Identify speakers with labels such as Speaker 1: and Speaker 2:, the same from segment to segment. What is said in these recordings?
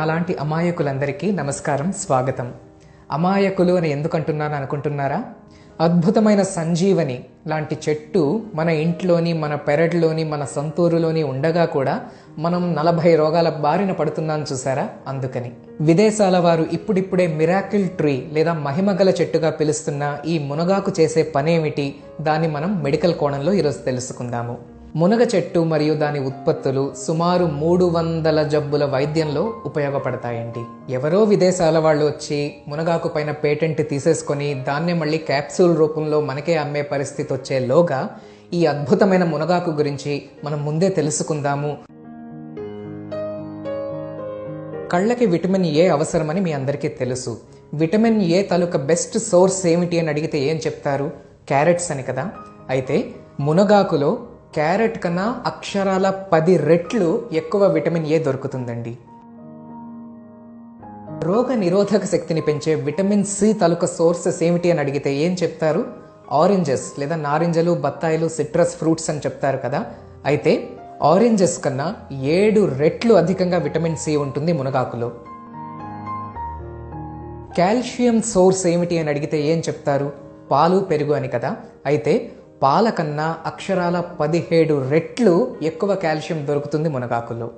Speaker 1: అలాంటి అమాయకులందరికీ నమస్కారం, స్వాగతం. అమాయకులు అని ఎందుకంటున్నాను అనుకుంటున్నారా? అద్భుతమైన సంజీవని లాంటి చెట్టు మన ఇంట్లోని, మన పెరట్లోని, మన సొంతూరులోని ఉండగా కూడా మనం 40 రోగాల బారిన పడుతున్నాం చూసారా? అందుకని విదేశాల వారు ఇప్పుడిప్పుడే మిరాకిల్ ట్రీ లేదా మహిమగల చెట్టుగా పిలుస్తున్న ఈ మునగాకు చేసే పనేమిటి, దాన్ని మనం మెడికల్ కోణంలో ఈరోజు తెలుసుకుందాము. మునగ చెట్టు మరియు దాని ఉత్పత్తులు సుమారు 300 జబ్బుల వైద్యంలో ఉపయోగపడతాయండి. ఎవరో విదేశాల వాళ్ళు వచ్చి మునగాకు పైన పేటెంట్ తీసేసుకొని దాన్నే మళ్ళీ క్యాప్సూల్ రూపంలో మనకే అమ్మే పరిస్థితి వచ్చేలోగా ఈ అద్భుతమైన మునగాకు గురించి మనం ముందే తెలుసుకుందాము. కళ్ళకి విటమిన్ ఏ అవసరమని మీ అందరికీ తెలుసు. Vitamin A taluka best source ఏమిటి అని అడిగితే ఏం చెప్తారు? క్యారెట్స్ అని కదా. అయితే మునగాకులో క్యారెట్ కన్నా అక్షరాల 10 రెట్లు ఎక్కువ విటమిన్ ఏ దొరుకుతుందండి. రోగ నిరోధక శక్తిని పెంచే విటమిన్ సి తాలూకా సోర్సెస్ ఏమిటి అని అడిగితే ఏం చెప్తారు? ఆరెంజెస్ లేదా నారింజలు, బత్తాయిలు, సిట్రస్ ఫ్రూట్స్ అని చెప్తారు కదా. అయితే ఆరెంజెస్ కన్నా 7 రెట్లు అధికంగా విటమిన్ సి ఉంటుంది మునగాకులో. కాల్షియం సోర్స్ ఏమిటి అని అడిగితే ఏం చెప్తారు? పాలు, పెరుగు అని కదా. అయితే పాల కన్నా అక్షరాల 17 రెట్లు ఎక్కువ కాల్షియం దొరుకుతుంది మునగాకులో.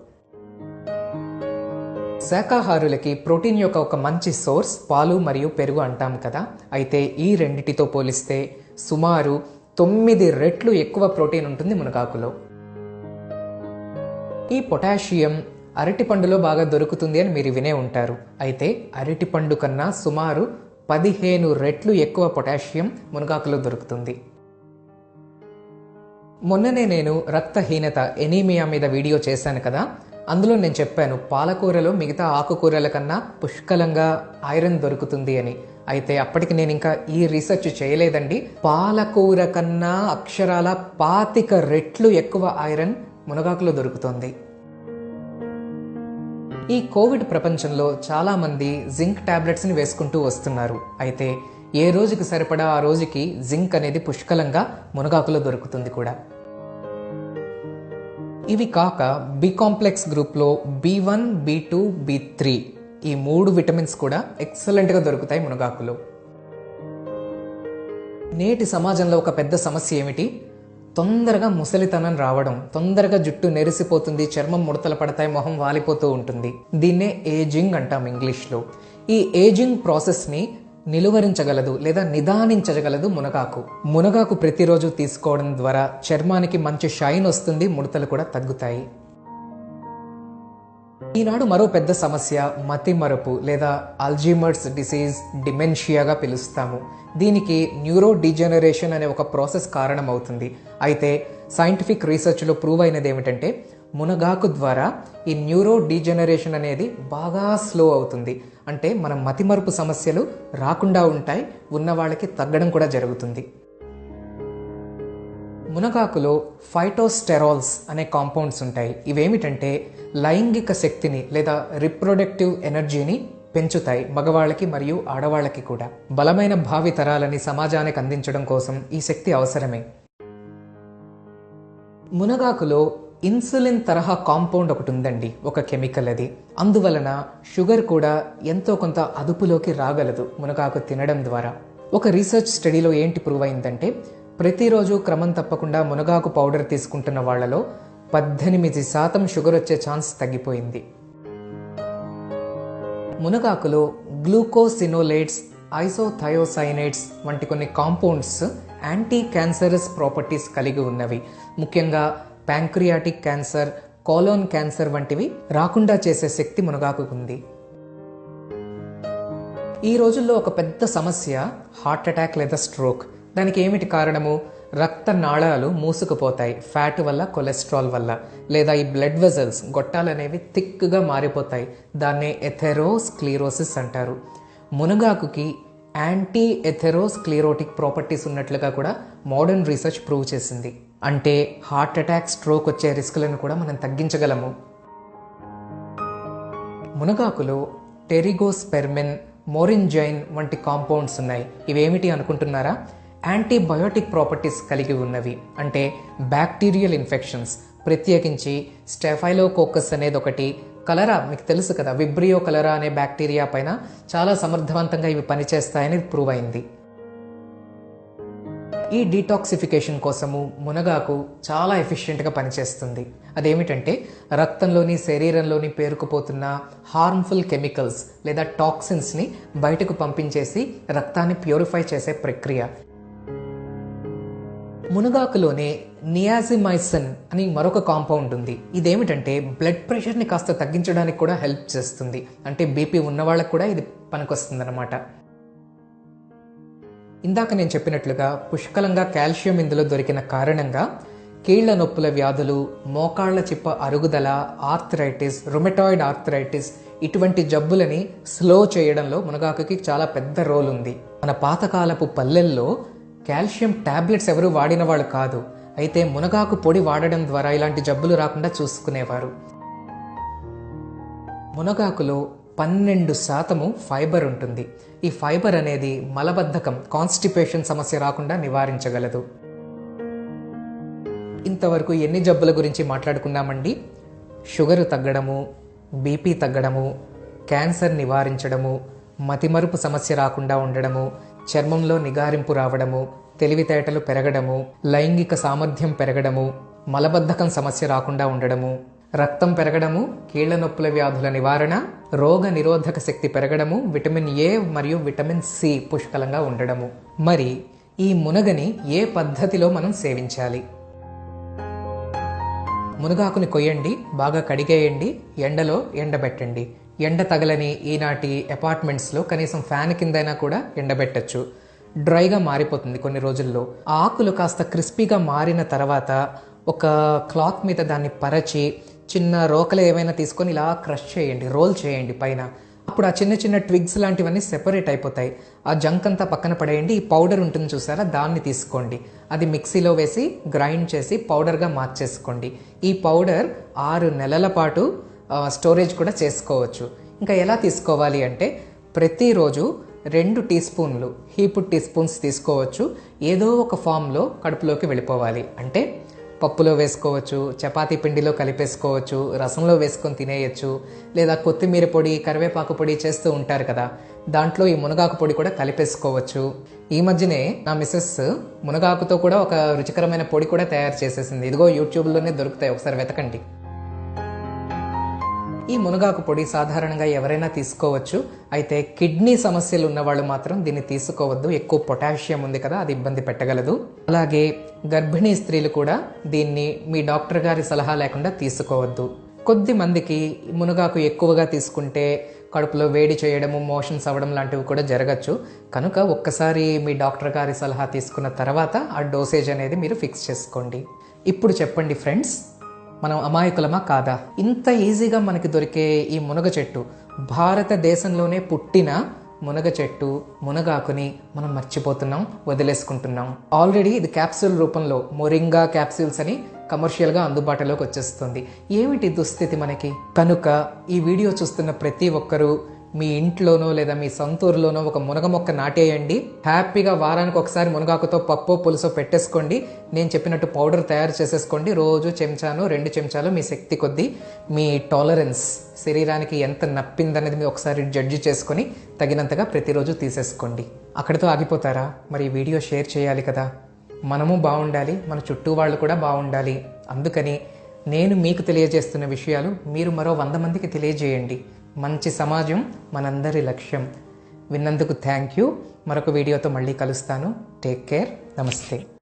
Speaker 1: శాకాహారులకి ప్రోటీన్ యొక్క ఒక మంచి సోర్స్ పాలు మరియు పెరుగు అంటాం కదా. అయితే ఈ రెండిటితో పోలిస్తే సుమారు 9 రెట్లు ఎక్కువ ప్రోటీన్ ఉంటుంది మునగాకులో. ఈ పొటాషియం అరటిపండులో బాగా దొరుకుతుంది అని మీరు వినే ఉంటారు. అయితే అరటిపండు కన్నా సుమారు 15 రెట్లు ఎక్కువ పొటాషియం మునగాకులో దొరుకుతుంది. మొన్ననే నేను రక్తహీనత, ఎనీమియా మీద వీడియో చేశాను కదా. అందులో నేను చెప్పాను పాలకూరలో మిగతా ఆకుకూరల కన్నా పుష్కలంగా ఐరన్ దొరుకుతుంది అని. అయితే అప్పటికి నేను ఇంకా ఈ రీసెర్చ్ చేయలేదండి. పాలకూర కన్నా అక్షరాల 25 రెట్లు ఎక్కువ ఐరన్ మునగాకులో దొరుకుతుంది. ఈ కోవిడ్ ప్రపంచంలో చాలా మంది జింక్ టాబ్లెట్స్ని వేసుకుంటూ వస్తున్నారు. అయితే ఏ రోజుకి సరిపడా ఆ రోజుకి జింక్ అనేది పుష్కలంగా మునగాకులో దొరుకుతుంది కూడా. ఇవి కాక బి కాంప్లెక్స్ గ్రూప్లో B1, B2, B3 ఈ 3 విటమిన్స్ కూడా ఎక్సలెంట్గా దొరుకుతాయి మునగాకులో. నేటి సమాజంలో ఒక పెద్ద సమస్య ఏమిటి? తొందరగా ముసలితనం రావడం, తొందరగా జుట్టు నెరిసిపోతుంది, చర్మం ముడతలు పడతాయి, మొహం వాలిపోతూ ఉంటుంది. దీన్నే ఏజింగ్ అంటాం ఇంగ్లీష్లో. ఈ ఏజింగ్ ప్రాసెస్ని నిలువరించగలదు లేదా నిదానించగలదు మునగాకు. మునగాకు ప్రతిరోజు తీసుకోవడం ద్వారా చర్మానికి మంచి షైన్ వస్తుంది, ముడతలు కూడా తగ్గుతాయి. ఈనాడు మరో పెద్ద సమస్య మతిమరుపు లేదా అల్జీమర్స్ డిసీజ్, డిమెన్షియాగా పిలుస్తాము. దీనికి న్యూరో డిజనరేషన్ అనే ఒక ప్రాసెస్ కారణం అవుతుంది. అయితే సైంటిఫిక్ రీసెర్చ్లో ప్రూవ్ అయినది ఏమిటంటే మునగాకు ద్వారా ఈ న్యూరో డిజనరేషన్ అనేది బాగా స్లో అవుతుంది. అంటే మన మతిమరుపు సమస్యలు రాకుండా ఉంటాయి, ఉన్న వాళ్ళకి తగ్గడం కూడా జరుగుతుంది. మునగాకులో ఫైటోస్టెరాల్స్ అనే కాంపౌండ్స్ ఉంటాయి. ఇవేమిటంటే లైంగిక శక్తిని లేదా రిప్రొడక్టివ్ ఎనర్జీని పెంచుతాయి, మగవాళ్ళకి మరియు ఆడవాళ్ళకి కూడా. బలమైన భావి తరాలని సమాజానికి అందించడం కోసం ఈ శక్తి అవసరమే. మునగాకులో ఇన్సులిన్ తరహా కాంపౌండ్ ఒకటి ఉందండి, ఒక కెమికల్ అది. అందువలన షుగర్ కూడా ఎంతో కొంత అదుపులోకి రాగలదు మునగాకు తినడం ద్వారా. ఒక రీసెర్చ్ స్టడీలో ఏంటి ప్రూవ్ అయిందంటే ప్రతిరోజు క్రమం తప్పకుండా మునగాకు పౌడర్ తీసుకుంటున్న వాళ్లలో 18% షుగర్ వచ్చే ఛాన్స్ తగ్గిపోయింది. మునగాకులో గ్లూకోసినోలేట్స్, ఐసోథయోసైనేట్స్ వంటి కొన్ని కాంపౌండ్స్ యాంటీ క్యాన్సరస్ ప్రాపర్టీస్ కలిగి ఉన్నవి. ముఖ్యంగా ప్యాంక్రియాటిక్ క్యాన్సర్, కోలోన్ క్యాన్సర్ వంటివి రాకుండా చేసే శక్తి మునగాకు ఉంది. ఈ రోజుల్లో ఒక పెద్ద సమస్య హార్ట్ అటాక్ లేదా స్ట్రోక్. దానికి ఏమిటి కారణము? రక్త నాళాలు మూసుకుపోతాయి, ఫ్యాట్ వల్ల, కొలెస్ట్రాల్ వల్ల. లేదా ఈ బ్లడ్ వెజల్స్, గొట్టాలు అనేవి థిక్గా మారిపోతాయి. దాన్నే ఎథెరోస్క్లీరోసిస్ అంటారు. మునగాకుకి యాంటీ ఎథెరోస్క్లీరోటిక్ ప్రాపర్టీస్ ఉన్నట్లుగా కూడా మోడర్న్ రీసెర్చ్ ప్రూవ్ చేసింది. అంటే హార్ట్ అటాక్, స్ట్రోక్ వచ్చే రిస్కులను కూడా మనం తగ్గించగలము. మునగాకులో టెరిగోస్పెర్మిన్, మోరింజైన్ వంటి కాంపౌండ్స్ ఉన్నాయి. ఇవేమిటి అనుకుంటున్నారా? యాంటీబయోటిక్ ప్రాపర్టీస్ కలిగి ఉన్నవి. అంటే బ్యాక్టీరియల్ ఇన్ఫెక్షన్స్, ప్రత్యేకించి స్టెఫైలోకోకస్ అనేది ఒకటి, కలరా మీకు తెలుసు కదా, విబ్రియో కలరా అనే బ్యాక్టీరియా పైన చాలా సమర్థవంతంగా ఇవి పనిచేస్తాయని ప్రూవ్ అయింది. ఈ డీటాక్సిఫికేషన్ కోసము మునగాకు చాలా ఎఫిషియెంట్గా పనిచేస్తుంది. అదేమిటంటే రక్తంలోని శరీరంలోని పేరుకుపోతున్న హార్మ్ఫుల్ కెమికల్స్ లేదా టాక్సిన్స్ని బయటకు పంపించేసి రక్తాన్ని ప్యూరిఫై చేసే ప్రక్రియ. మునగాకులోనే నియాజిమైసిన్ అని మరొక కాంపౌండ్ ఉంది. ఇదేమిటంటే బ్లడ్ ప్రెషర్ని కాస్త తగ్గించడానికి కూడా హెల్ప్ చేస్తుంది. అంటే బీపీ ఉన్న వాళ్ళకు కూడా ఇది పనికొస్తుంది అన్నమాట. ఇందాక నేను చెప్పినట్లుగా పుష్కలంగా కాల్షియం ఇందులో దొరికిన కారణంగా కీళ్ల నొప్పుల వ్యాధులు, మోకాళ్ల చిప్ప అరుగుదల, ఆర్థరైటిస్, రుమటాయిడ్ ఆర్థరైటిస్ ఇటువంటి జబ్బులని స్లో చేయడంలో మునగాకుకి చాలా పెద్ద రోల్ ఉంది. మన పాతకాలపు పల్లెల్లో కాల్షియం టాబ్లెట్స్ ఎవరు వాడిన వాళ్ళు కాదు. అయితే మునగాకు పొడి వాడడం ద్వారా ఇలాంటి జబ్బులు రాకుండా చూసుకునేవారు. మునగాకులో 12% ఫైబర్ ఉంటుంది. ఈ ఫైబర్ అనేది మలబద్ధకం, కాన్స్టిపేషన్ సమస్య రాకుండా నివారించగలదు. ఇంతవరకు ఎన్ని జబ్బుల గురించి మాట్లాడుకున్నామండి? షుగరు తగ్గడము, బీపీ తగ్గడము, క్యాన్సర్ నివారించడము, మతిమరుపు సమస్య రాకుండా ఉండడము, చర్మంలో నిగారింపు రావడము, తెలివితేటలు పెరగడము, లైంగిక సామర్థ్యం పెరగడము, మలబద్ధకం సమస్య రాకుండా ఉండడము, రక్తం పెరగడము, కీళ్ల నొప్పుల వ్యాధుల నివారణ, రోగ నిరోధక శక్తి పెరగడము, విటమిన్ ఏ మరియు విటమిన్ సి పుష్కలంగా ఉండడము. మరి ఈ మునగని ఏ పద్ధతిలో మనం సేవించాలి? మునగాకుని కొయ్యండి, బాగా కడిగేయండి, ఎండలో ఎండబెట్టండి. ఎండ తగలని ఈనాటి అపార్ట్మెంట్స్లో కనీసం ఫ్యాన్ కిందైనా కూడా ఎండబెట్టచ్చు. డ్రైగా మారిపోతుంది కొన్ని రోజుల్లో. ఆకులు కాస్త క్రిస్పీగా మారిన తర్వాత ఒక క్లాత్ మీద దాన్ని పరచి చిన్న రోకలు ఏమైనా తీసుకొని ఇలా క్రష్ చేయండి, రోల్ చేయండి పైన. అప్పుడు ఆ చిన్న చిన్న ట్విగ్స్ లాంటివన్నీ సెపరేట్ అయిపోతాయి. ఆ జంక్ అంతా పక్కన పడేయండి. ఈ పౌడర్ ఉంటుంది చూసారా, దాన్ని తీసుకోండి. అది మిక్సీలో వేసి గ్రైండ్ చేసి పౌడర్గా మార్చేసుకోండి. ఈ పౌడర్ 6 నెలల పాటు స్టోరేజ్ కూడా చేసుకోవచ్చు. ఇంకా ఎలా తీసుకోవాలి అంటే ప్రతిరోజు 2 టీ స్పూన్లు, హీప్డ్ టీ స్పూన్స్ తీసుకోవచ్చు. ఏదో ఒక ఫామ్లో కడుపులోకి వెళ్ళిపోవాలి. అంటే పప్పులో వేసుకోవచ్చు, చపాతీ పిండిలో కలిపేసుకోవచ్చు, రసంలో వేసుకొని తినేయచ్చు, లేదా కొత్తిమీర పొడి, కరివేపాకు పొడి చేస్తూ ఉంటారు కదా, దాంట్లో ఈ మునగాకు పొడి కూడా కలిపేసుకోవచ్చు. ఈ మధ్యనే నా మిస్సెస్ మునగాకుతో కూడా ఒక రుచికరమైన పొడి కూడా తయారు చేసేసింది. ఇదిగో యూట్యూబ్లోనే దొరుకుతాయి, ఒకసారి వెతకండి. ఈ మునగాకు పొడి సాధారణంగా ఎవరైనా తీసుకోవచ్చు. అయితే కిడ్నీ సమస్యలు ఉన్న వాళ్ళు మాత్రం దీన్ని తీసుకోవద్దు. ఎక్కువ పొటాషియం ఉంది కదా, అది ఇబ్బంది పెట్టగలదు. అలాగే గర్భిణీ స్త్రీలు కూడా దీన్ని మీ డాక్టర్ గారి సలహా లేకుండా తీసుకోవద్దు. కొద్ది మందికి మునగాకు ఎక్కువగా తీసుకుంటే కడుపులో వేడి చేయడము, మోషన్స్ అవ్వడం లాంటివి కూడా జరగచ్చు. కనుక ఒక్కసారి మీ డాక్టర్ గారి సలహా తీసుకున్న తర్వాత ఆ డోసేజ్ అనేది మీరు ఫిక్స్ చేసుకోండి. ఇప్పుడు చెప్పండి ఫ్రెండ్స్, మనం అమాయకులమా కాదా? ఇంత ఈజీగా మనకి దొరికే ఈ మునగ చెట్టు, భారతదేశంలోనే పుట్టిన మునగ చెట్టు, మునగాకుని మనం మర్చిపోతున్నాం, వదిలేసుకుంటున్నాం. ఆల్రెడీ ఇది క్యాప్సూల్ రూపంలో మొరింగా క్యాప్సూల్స్ అని కమర్షియల్గా అందుబాటులోకి వచ్చేస్తుంది. ఏమిటి దుస్థితి మనకి? కనుక ఈ వీడియో చూస్తున్న ప్రతి ఒక్కరూ మీ ఇంట్లోనో లేదా మీ సొంతూరులోనో ఒక మునగ మొక్క నాటేయండి. హ్యాపీగా వారానికి ఒకసారి మునగాకుతో పప్పు పులుసో పెట్టేసుకోండి. నేను చెప్పినట్టు పౌడర్ తయారు చేసేసుకోండి. రోజు చెంచాను, 2 చెంచాలు మీ శక్తి కొద్దీ, మీ టాలరెన్స్, శరీరానికి ఎంత నప్పిందనేది మీరు ఒకసారి జడ్జి చేసుకొని తగినంతగా ప్రతిరోజు తీసేసుకోండి. అక్కడితో ఆగిపోతారా? మరి ఈ వీడియో షేర్ చేయాలి కదా. మనము బాగుండాలి, మన చుట్టూ వాళ్ళు కూడా బాగుండాలి. అందుకని నేను మీకు తెలియజేస్తున్న విషయాలు మీరు మరో 100 మందికి తెలియజేయండి. మంచి సమాజం మనందరి లక్ష్యం. విన్నందుకు థ్యాంక్ యూ. మరొక వీడియోతో మళ్ళీ కలుస్తాను. Take care. నమస్తే.